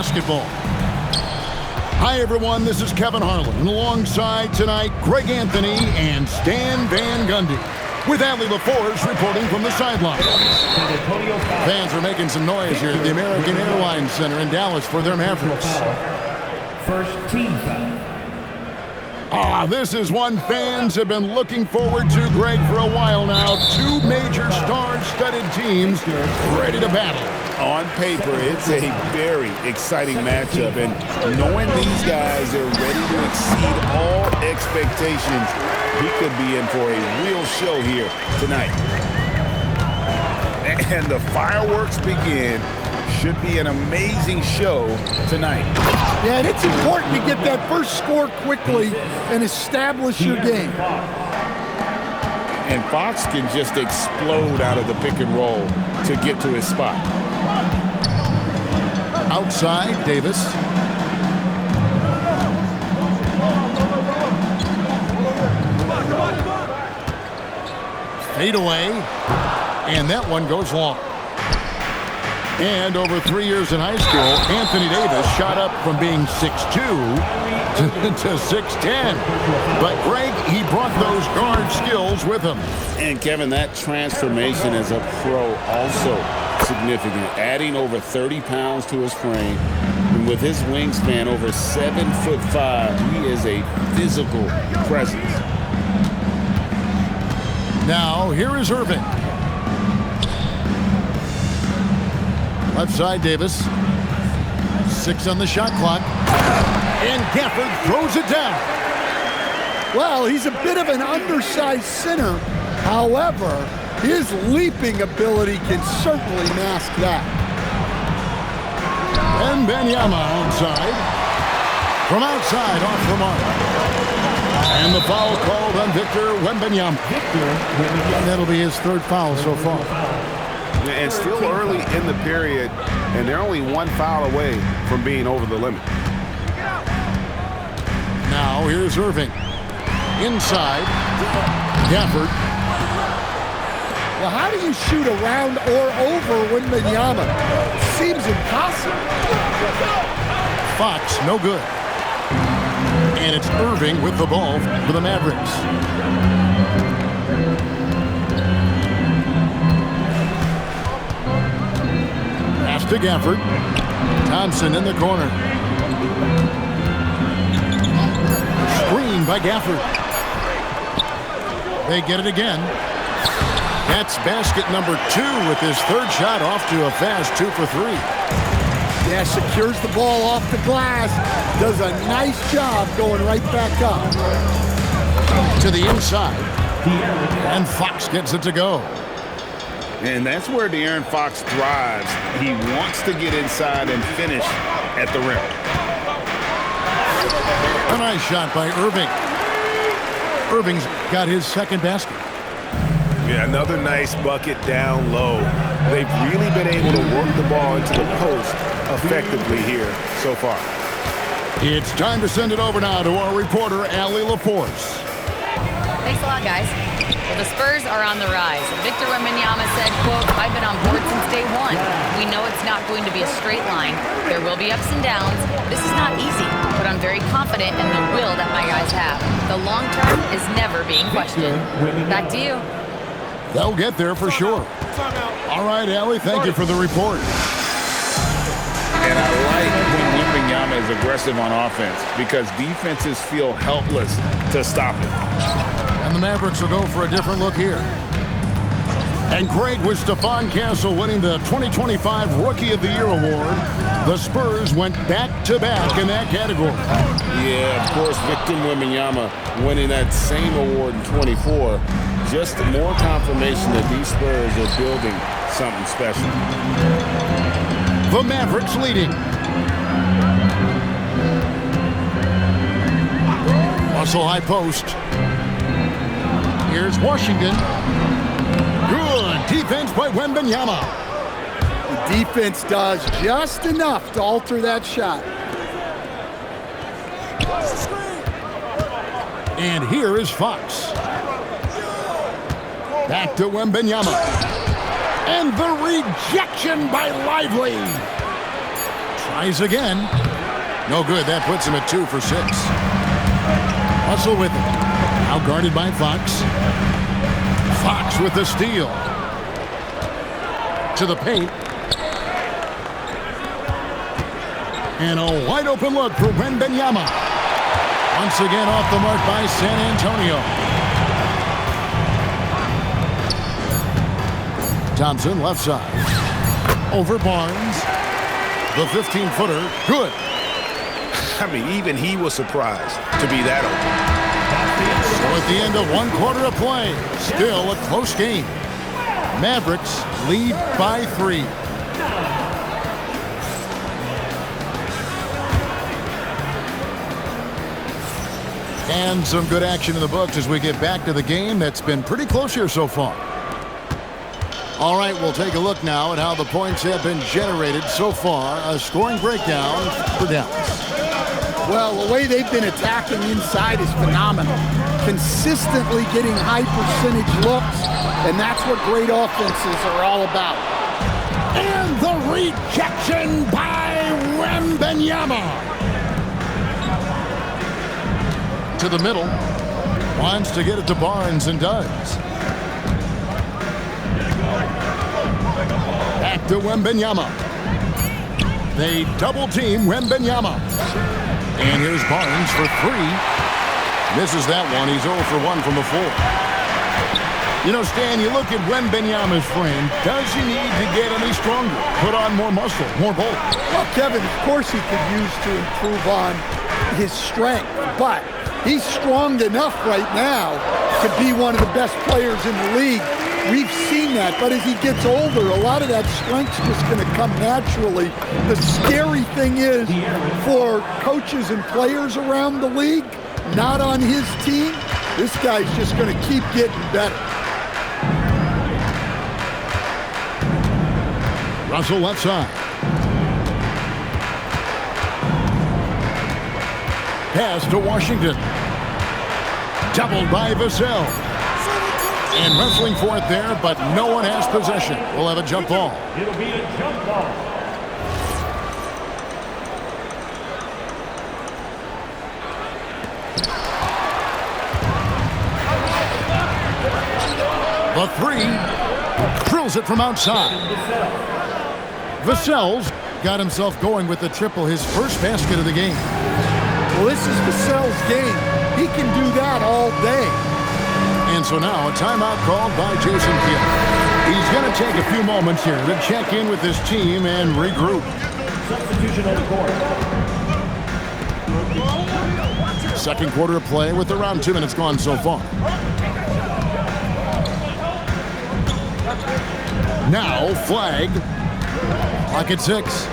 basketball. Hi, everyone. This is Kevin Harlan. And alongside tonight, Greg Anthony and Stan Van Gundy. With Adley LaForce reporting from the sideline. Fans are making some noise here at the American Airlines Center in Dallas for their Mavericks. First team foul. This is one fans have been looking forward to, Greg, for a while now. Two major star-studded teams ready to battle. On paper, it's a very exciting matchup, and knowing these guys are ready to exceed all expectations, we could be in for a real show here tonight. And the fireworks begin. Should be an amazing show tonight. Yeah, and it's important to get that first score quickly and establish your game. And Fox can just explode out of the pick and roll to get to his spot. Outside, Davis. Fade away. And that one goes long. And over 3 years in high school, Anthony Davis shot up from being 6'2" to 6'10". But Greg, he brought those guard skills with him. And Kevin, that transformation as a pro also significant, adding over 30 pounds to his frame. And with his wingspan over 7'5", he is a physical presence. Now, here is Irving. Left side, Davis. 6 on the shot clock. And Gafford throws it down. Well, he's a bit of an undersized center. However, his leaping ability can certainly mask that. And Wembanyama outside. From outside, off the mark. And the foul called on Victor Wembanyama. And that'll be his third foul so far. And still early in the period, and they're only one foul away from being over the limit. Now here's Irving. Inside. Gafford. Well, how do you shoot around or over Wembanyama? Seems impossible. Fox, no good. And it's Irving with the ball for the Mavericks. Pass to Gafford. Thompson in the corner. Screen by Gafford. They get it again. That's basket number 2 with his third shot off to a fast 2 for 3. Yeah, secures the ball off the glass. Does a nice job going right back up. To the inside. And Fox gets it to go. And that's where De'Aaron Fox thrives. He wants to get inside and finish at the rim. A nice shot by Irving. Irving's got his second basket. Yeah, another nice bucket down low. They've really been able to work the ball into the post effectively here so far. It's time to send it over now to our reporter, Adley LaForce. Thanks a lot, guys. Well, the Spurs are on the rise. Victor Wembanyama said, quote, "I've been on board since day one. We know it's not going to be a straight line. There will be ups and downs. This is not easy, but I'm very confident in the will that my guys have. The long term is never being questioned." Back to you. They'll get there for sure. All right, Allie, thank you for the report. And I like when Wembanyama is aggressive on offense because defenses feel helpless to stop it. And the Mavericks will go for a different look here. And Greg, with Stephon Castle winning the 2025 Rookie of the Year award, the Spurs went back-to-back in that category. Yeah, of course, Victor Wembanyama winning that same award in 24. Just more confirmation that these Spurs are building something special. The Mavericks leading. Muscle high post. Here's Washington. Good defense by Wembanyama. The defense does just enough to alter that shot. And here is Fox. Back to Wembanyama. And the rejection by Lively. Tries again. No good. That puts him at 2 for 6. Russell with it. Now guarded by Fox. Fox with the steal. To the paint. And a wide open look for Wembanyama. Once again off the mark by San Antonio. Thompson left side. Over Barnes. The 15-footer. Good. I mean, even he was surprised to be that open. So at the end of 1 quarter of play, still a close game. Mavericks lead by 3. And some good action in the books as we get back to the game that's been pretty close here so far. All right, we'll take a look now at how the points have been generated so far. A scoring breakdown for Dallas. Well, the way they've been attacking inside is phenomenal. Consistently getting high percentage looks, and that's what great offenses are all about. And the rejection by Wembanyama. To the middle. Wants to get it to Barnes and does. Back to Wembanyama. They double team Wembanyama. And here's Barnes for 3. Misses that one. He's 0 for 1 from the floor. You know, Stan, you look at Wembanyama's frame. Does he need to get any stronger? Put on more muscle, more bulk? Well, Kevin, of course he could use to improve on his strength, but he's strong enough right now to be one of the best players in the league. We've seen that, but as he gets older, a lot of that strength's just going to come naturally. The scary thing is for coaches and players around the league, not on his team, this guy's just going to keep getting better. Russell left side. Pass to Washington. Doubled by Vassell. And wrestling for it there, but no one has possession. We'll have a jump ball. It'll be a jump ball. The 3. Drills it from outside. Vassell's got himself going with the triple, his first basket of the game. Well, this is Vassell's game. He can do that all day. And so now a timeout called by Jason Kidd. He's going to take a few moments here to check in with his team and regroup. Substitution on the court. Second quarter of play with around 2 minutes gone so far. Now flag. Clock at 6.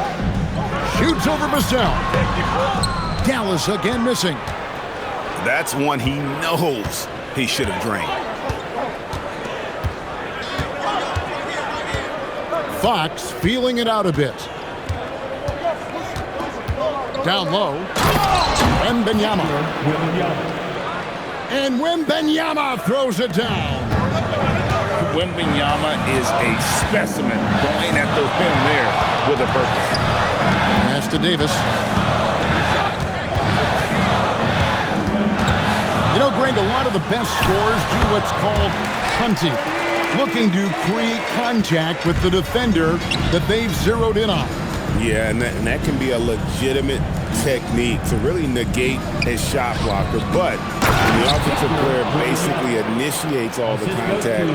Shoots over Vassell. Dallas again missing. That's one he knows he should have drained. Fox feeling it out a bit. Down low. Wembanyama. And Wembanyama throws it down. Wembanyama is a specimen going at the rim there with a purpose. Pass to Davis. You know, Greg, a lot of the best scorers do what's called hunting, looking to create contact with the defender that they've zeroed in on. Yeah, and that can be a legitimate technique to really negate his shot blocker. But when the offensive player basically initiates all the contact,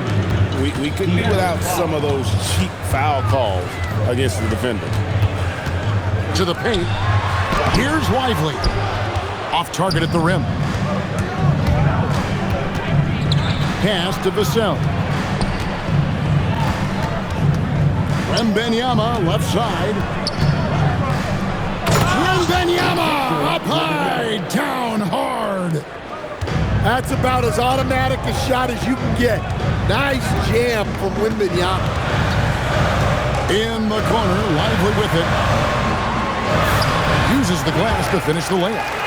we could be without some of those cheap foul calls against the defender. To the paint. Here's Lively. Off target at the rim. Pass to Vassell. Wembanyama left side. Wembanyama up high, down hard. That's about as automatic a shot as you can get. Nice jam from Wembanyama. In the corner, Lively with it. Uses the glass to finish the layup.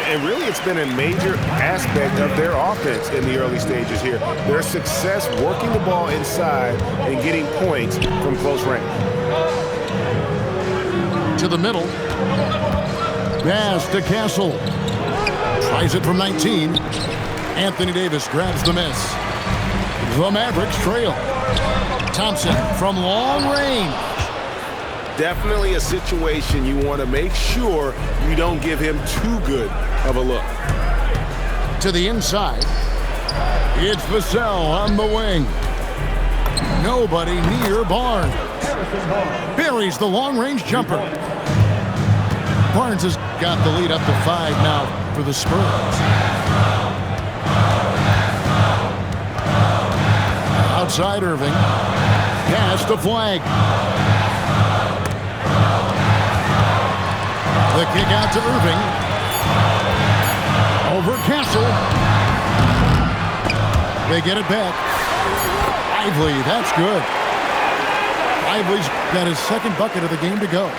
And really, it's been a major aspect of their offense in the early stages here. Their success working the ball inside and getting points from close range. To the middle. Pass to Castle. Tries it from 19. Anthony Davis grabs the miss. The Mavericks trail. Thompson from long range. Definitely a situation you want to make sure you don't give him too good of a look. To the inside. It's Vassell on the wing. Nobody near Barnes. Buries the long-range jumper. Barnes has got the lead up to 5 now for the Spurs. Outside Irving. Pass to Flag. The kick out to Irving. Over Castle. They get it back. Lively, that's good. Lively's got his second bucket of the game to go.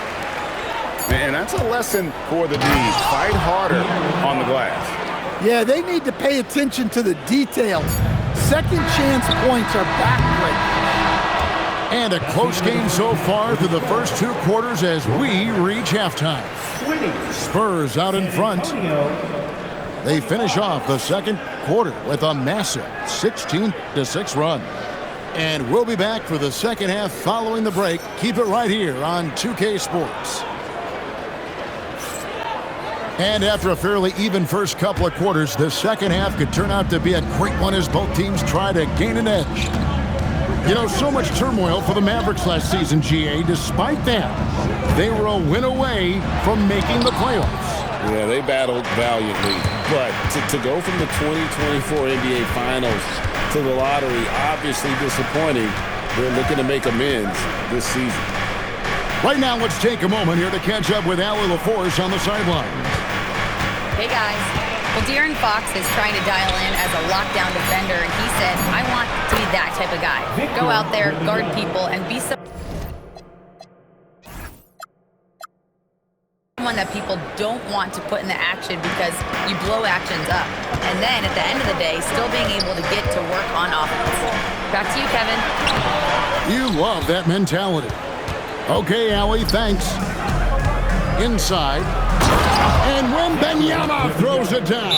And that's a lesson for the D's. Fight harder on the glass. Yeah, they need to pay attention to the details. Second chance points are backbreaking. And a close game so far through the first 2 quarters as we reach halftime. Spurs out in front. They finish off the second quarter with a massive 16-6 run. And we'll be back for the second half following the break. Keep it right here on 2K Sports. And after a fairly even first couple of quarters, the second half could turn out to be a great one as both teams try to gain an edge. You know, so much turmoil for the Mavericks last season, GA. Despite that, they were a win away from making the playoffs. Yeah, they battled valiantly. But to go from the 2024 NBA Finals to the lottery, obviously disappointing. They're looking to make amends this season. Right now, let's take a moment here to catch up with Allie LaForce on the sideline. Hey, guys. Well, De'Aaron Fox is trying to dial in as a lockdown defender, and he said, I want to be that type of guy. Go out there, guard people, and be someone that people don't want to put in the action because you blow actions up. And then at the end of the day, still being able to get to work on offense. Back to you, Kevin. You love that mentality. Okay, Allie, thanks. Inside. And Wembanyama throws it down.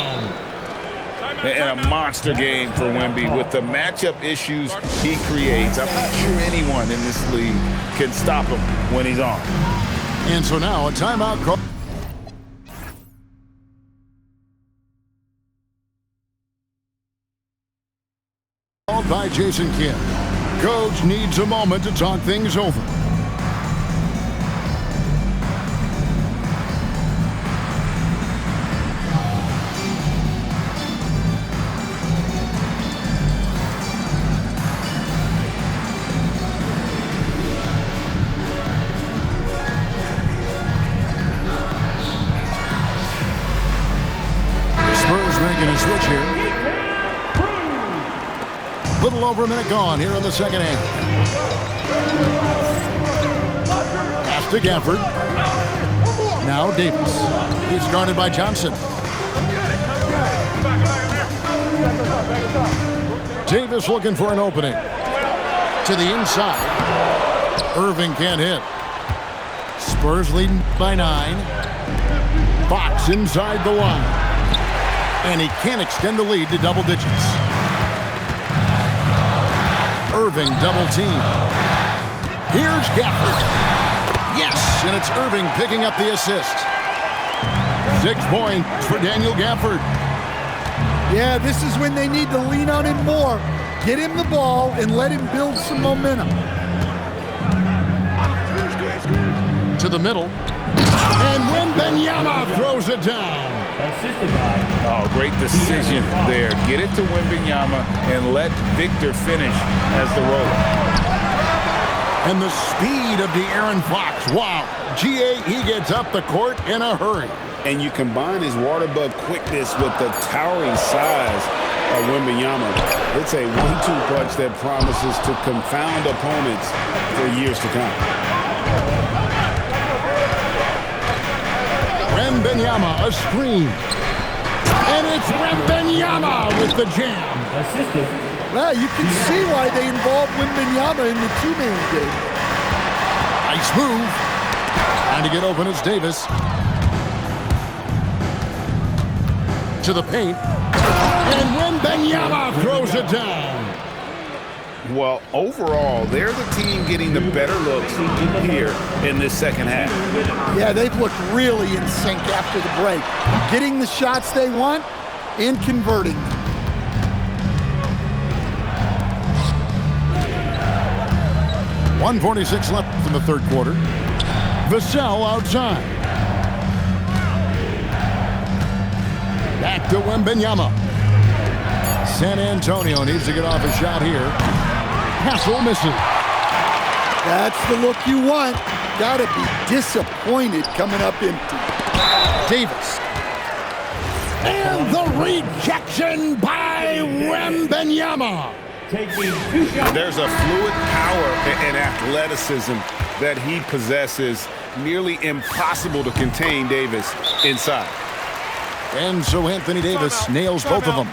And a monster game for Wemby with the matchup issues he creates. I'm not sure anyone in this league can stop him when he's on. And so now a timeout call. Called by Jason Kidd. Coach needs a moment to talk things over. Making a switch here. Little over a minute gone here in the second half. Pass to Gafford. Now Davis. He's guarded by Johnson. Davis looking for an opening. To the inside. Irving can't hit. Spurs leading by 9. Fox inside the line. And he can't extend the lead to double digits. Irving double team. Here's Gafford. Yes, and it's Irving picking up the assist. 6 points for Daniel Gafford. Yeah, this is when they need to lean on him more. Get him the ball and let him build some momentum. To the middle. And Wembanyama throws it down. Oh, great decision there. Get it to Wembanyama and let Victor finish as the roller. And the speed of De'Aaron Fox. Wow. GA, he gets up the court in a hurry. And you combine his water bug quickness with the towering size of Wembanyama. It's a 1-2 punch that promises to confound opponents for years to come. Wembanyama, a screen. And it's Wembanyama with the jam. Well, you can see why they involved Wembanyama in the two-man game. Nice move. Trying to get open is Davis. To the paint. And Wembanyama throws it down. Well, overall, they're the team getting the better looks here in this second half. Yeah, they've looked really in sync after the break. Getting the shots they want and converting them. .146 left in the third quarter. Vassell outside. Back to Wembanyama. San Antonio needs to get off a shot here. Hassel misses. That's the look you want. Gotta be disappointed coming up empty. Davis. And the rejection by Wembanyama. Taking 2 shots. There's a fluid power and athleticism that he possesses. Nearly impossible to contain Davis inside. And so Anthony Davis nails both of them.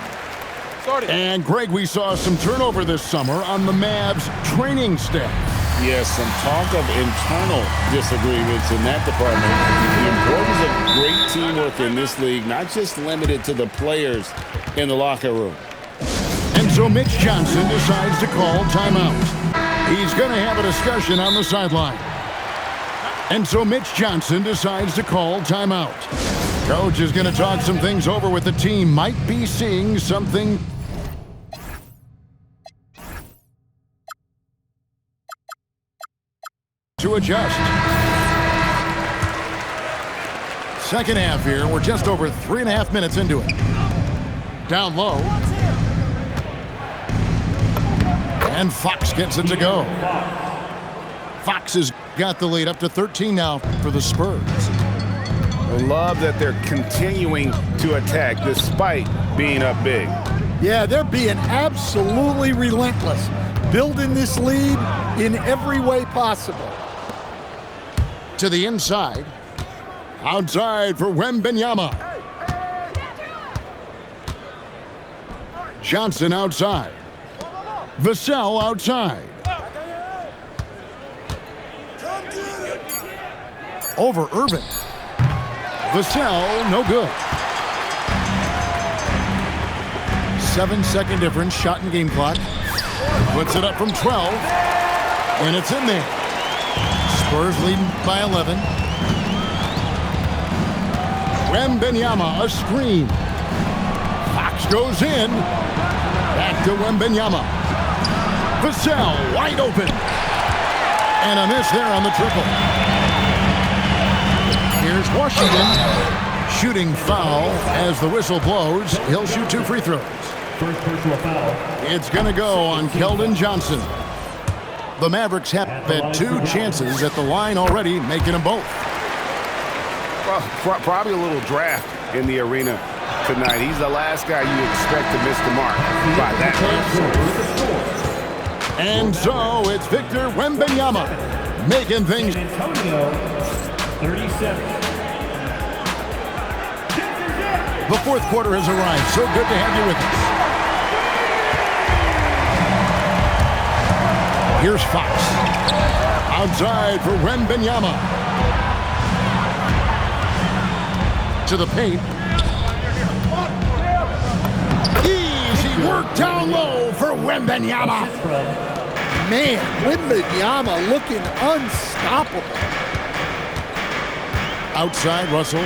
And Greg, we saw some turnover this summer on the Mavs training staff. Yes, some talk of internal disagreements in that department. The importance of great teamwork in this league, not just limited to the players in the locker room. And so Mitch Johnson decides to call timeout. He's going to have a discussion on the sideline. And so Mitch Johnson decides to call timeout. Coach is going to talk some things over with the team. Might be seeing something to adjust. Second half here. We're just over 3.5 minutes into it. Down low. And Fox gets it to go. Fox has got the lead up to 13 now for the Spurs. I love that they're continuing to attack despite being up big. Yeah, they're being absolutely relentless, building this lead in every way possible. To the inside. Outside for Wembanyama. Johnson outside. Vassell outside. Over Irvin. Vassell, no good. 7-second difference, shot and game clock. Puts it up from 12, and it's in there. Spurs leading by 11. Wembanyama, a screen. Fox goes in. Back to Wembanyama. Vassell, wide open. And a miss there on the triple. Here's Washington. Shooting foul as the whistle blows. He'll shoot 2 free throws. First personal foul. It's going to go on Keldon Johnson. The Mavericks have had 2 chances at the line already, making them both. Well, probably a little draft in the arena tonight. He's the last guy you expect to miss the mark by that much. And so it's Victor Wembanyama making things. Antonio, 37. The fourth quarter has arrived. So good to have you with us. Here's Fox. Outside for Wembanyama. To the paint. Easy work down low for Wembanyama. Man, Wembanyama looking unstoppable. Outside, Russell.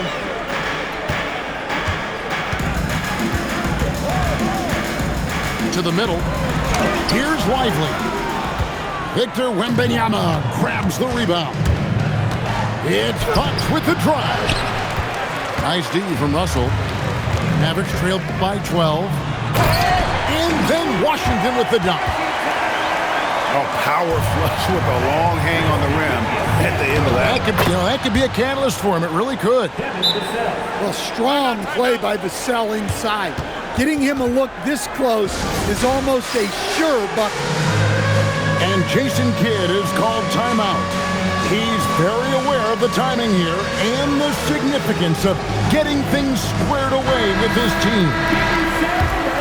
To the middle. Here's Lively. Victor Wembanyama grabs the rebound. It's Fox with the drive. Nice D from Russell. Mavericks trailed by 12. And then Washington with the dunk. Oh, power flush with a long hang on the rim at the end of that. That could be a catalyst for him. It really could. Well, strong play by Vassell inside. Getting him a look this close is almost a sure bucket. And Jason Kidd is called timeout. He's very aware of the timing here and the significance of getting things squared away with his team.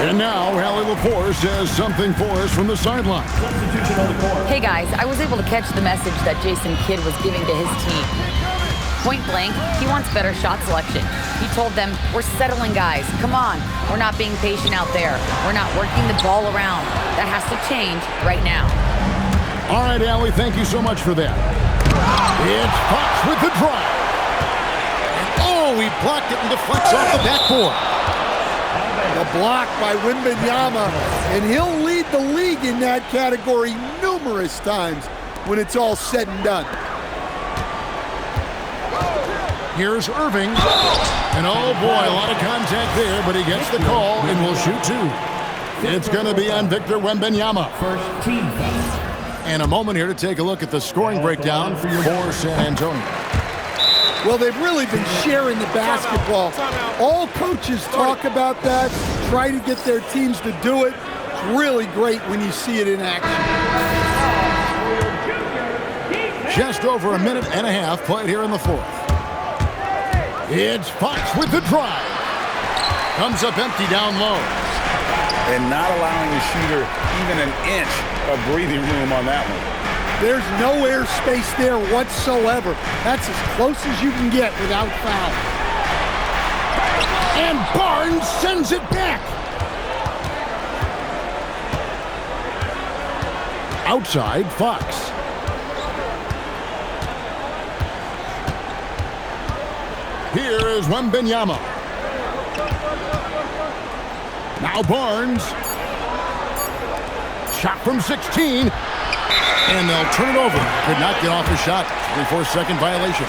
And now, Allie LaForce says something for us from the sideline. Substitution on the court. Hey guys, I was able to catch the message that Jason Kidd was giving to his team. Point blank, he wants better shot selection. He told them, we're settling guys, come on. We're not being patient out there. We're not working the ball around. That has to change right now. All right, Allie, thank you so much for that. It's Fox with the drive. Oh, he blocked it and deflects off the backboard. The block by Wembanyama, and he'll lead the league in that category numerous times when it's all said and done. Here's Irving. And oh boy, a lot of contact there, but he gets the call and will shoot two. It's going to be on Victor Wembanyama. First team foul. And a moment here to take a look at the scoring breakdown for San Antonio. Well, they've really been sharing the basketball. All coaches talk about that, try to get their teams to do it. It's really great when you see it in action. Just over a minute and a half played here in the fourth. It's Fox with the drive. Comes up empty down low. And not allowing the shooter even an inch of breathing room on that one. There's no air space there whatsoever. That's as close as you can get without foul. And Barnes sends it back. Outside, Fox. Here is Wembanyama. Now Barnes. Shot from 16. And they'll turn it over. Could not get off his shot. 24-second violation.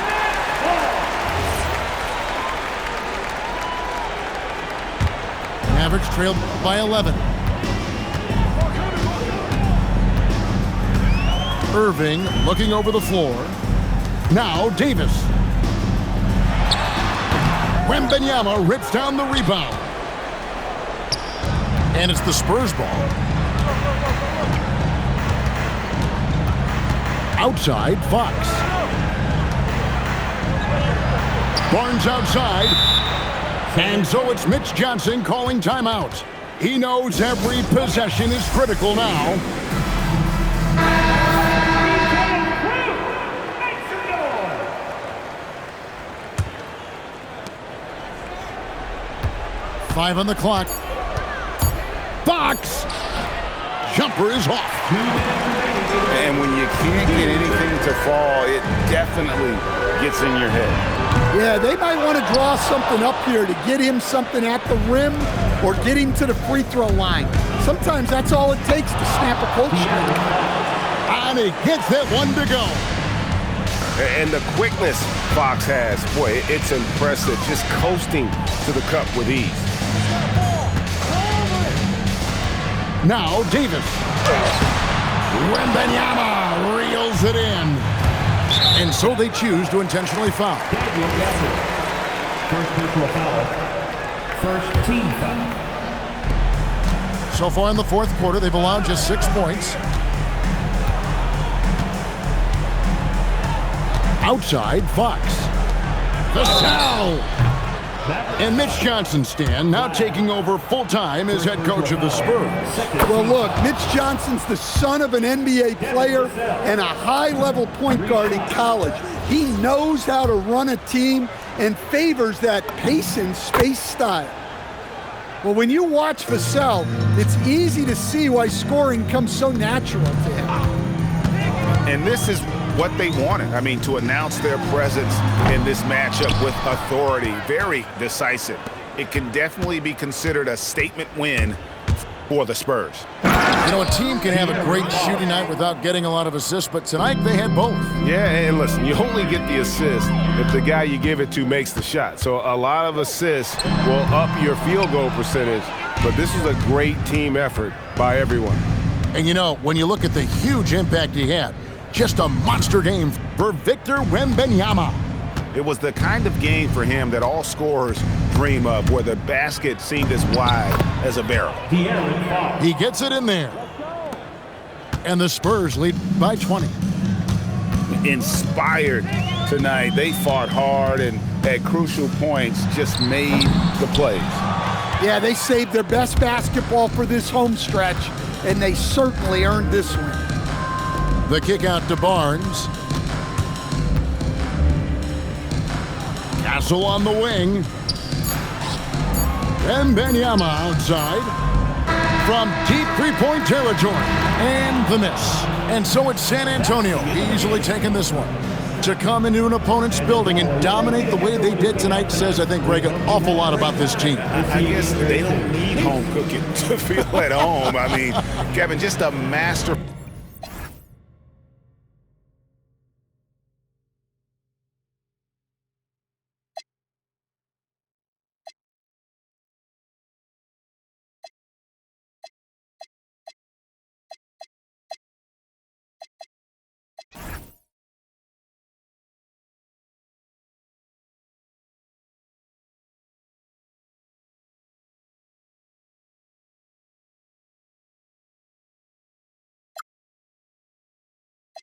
Mavericks trailed by 11. Irving looking over the floor. Now Davis. Wembanyama rips down the rebound. And it's the Spurs ball. Outside, Fox. Barnes outside. And so it's Mitch Johnson calling timeout. He knows every possession is critical now. Five on the clock. Fox! Jumper is off. And when you can't get anything to fall, it definitely gets in your head. Yeah, they might want to draw something up here to get him something at the rim or get him to the free throw line. Sometimes that's all it takes to snap a cold streak. And he gets that one to go. And the quickness Fox has, boy, it's impressive. Just coasting to the cup with ease. Now Davis. Wembanyama reels it in. And so they choose to intentionally foul. First personal foul. First team foul. So far in the fourth quarter, they've allowed just 6 points. Outside, Fox. The foul. And Mitch Johnson, Stan, now taking over full-time as head coach of the Spurs. Well, look, Mitch Johnson's the son of an NBA player and a high-level point guard in college. He knows how to run a team and favors that pace and space style. Well, when you watch Vassell, it's easy to see why scoring comes so natural to him. And this is what they wanted. I mean, to announce their presence in this matchup with authority. Very decisive. It can definitely be considered a statement win for the Spurs. You know, a team can have a great shooting night without getting a lot of assists, but tonight they had both. Yeah, and listen, you only get the assist if the guy you give it to makes the shot. So a lot of assists will up your field goal percentage, but this is a great team effort by everyone. And you know, when you look at the huge impact he had, just a monster game for Victor Wembanyama. It was the kind of game for him that all scorers dream of, where the basket seemed as wide as a barrel. He gets it in there. And the Spurs lead by 20. Inspired tonight. They fought hard and at crucial points just made the plays. Yeah, they saved their best basketball for this home stretch, and they certainly earned this one. The kick out to Barnes. Castle on the wing. And Benyama outside. From deep three-point territory. And the miss. And so it's San Antonio easily taking this one. To come into an opponent's building and dominate the way they did tonight says, I think, Greg, an awful lot about this team. I guess they don't need home cooking to feel at home. I mean, Kevin, just a master